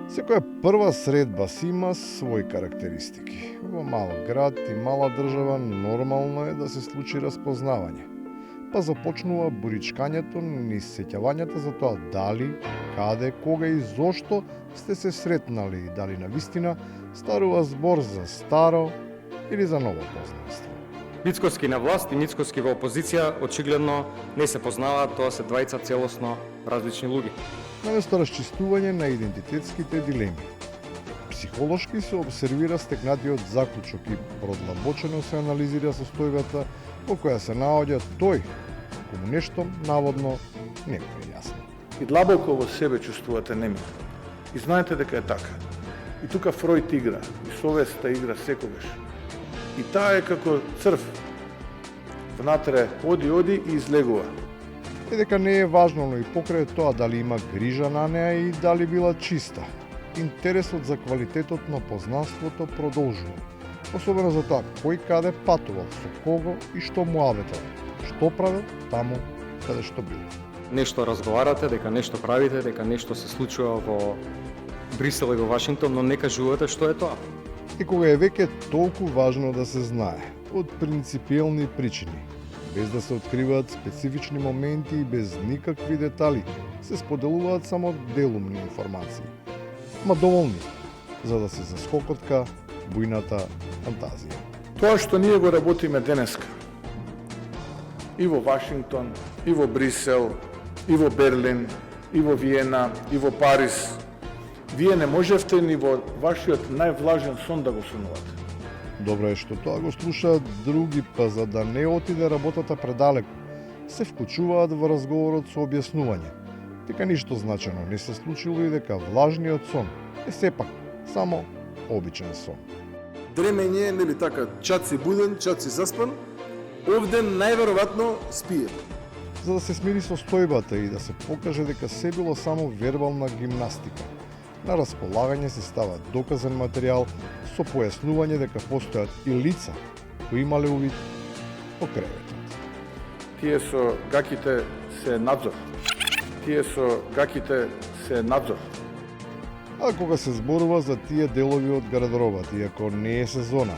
Секоја прва средба си има своји карактеристики. Во мал град и мала држава нормално е да се случи распознавање. Па започнува буричкањето низ сеќавањата за тоа дали, каде, кога и зошто сте се сретнали и дали навистина старува збор за старо или за ново познанство. Мицкоски на власт и Мицкоски во опозиција очигледно не се познаваат, тоа се двајца целосно различни луѓе. Наместо расчистување на идентитетските дилеми. Психолошки се обсервира стекнатиот заклучок и продлабочено се анализира состојбата во која се наоѓа тој, кому нешто наводно не му е јасно. И длабоко во себе чувствувате немир. И знаете дека е така. И тука Фројд игра, и совеста игра секогаш. И таа е како црв. Внатре оди и излегува. И дека не е важно, но и покрај тоа дали има грижа на неа и дали била чиста. Интересот за квалитетот на познанството продолжува. Особено за тоа кој каде патувал, со кого и што му аветал, што правил таму каде што бил. Нешто разговарате, дека нешто правите, дека нешто се случува во Брисел и во Вашингтон, но не кажувате што е тоа. И кога е веќе толку важно да се знае, од принципиелни причини, без да се откриваат специфични моменти и без никакви детали, се споделуваат само делумни информации. Ма доволни, за да се заскокотка бујната фантазија. Тоа што ние го работиме денеска, и во Вашингтон, и во Брисел, и во Берлин, и во Виена, и во Париз, вие не можевте ни во вашиот највлажен сон да го сонувате. Добро е што тоа го слушаат други, па за да не отиде работата предалеку, се вклучуваат во разговорот со објаснување, дека ништо значено не се случило и дека влажниот сон е сепак само обичен сон. Дремење, нели така, чат си буден, чат си заспан, овде најверојатно спие. За да се смири состојбата и да се покаже дека се било само вербална гимнастика, на располагање се става доказен материјал со појаснување дека постојат и лица кои имале увид по креветот. Тие со гаките се надзор. Тие со гаките се надзор. А кога се зборува за тие делови од гардеробата, иако не е сезона,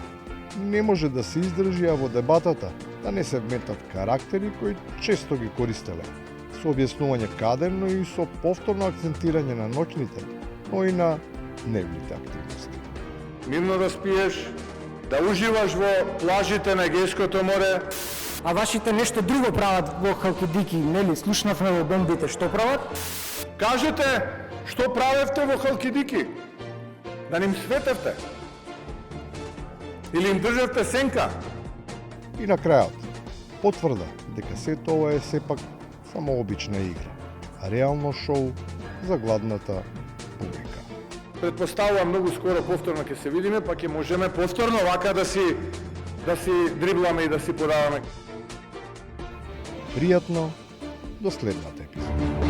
не може да се издржи, а во дебатата да не се вметат карактери кои често ги користеле, со објаснување каде, но и со повторно акцентирање на ноќните, но и на дневните активности. Мирно да спиеш, да уживаш во плажите на Егејското море. А вашите нешто друго прават во Халкидики, нели? Слушнавме во бомбите, што прават? Кажете, што правевте во Халкидики? Да ним светевте? Или им држевте сенка? И на крајот, потврда дека сето ова е сепак само обична игра, а реално шоу за гладната публика. Предпоставувам многу скоро повторно ќе се видиме, па ќе можеме повторно вака да си дрибламе и да си подаваме. Пријатно до следната епизода.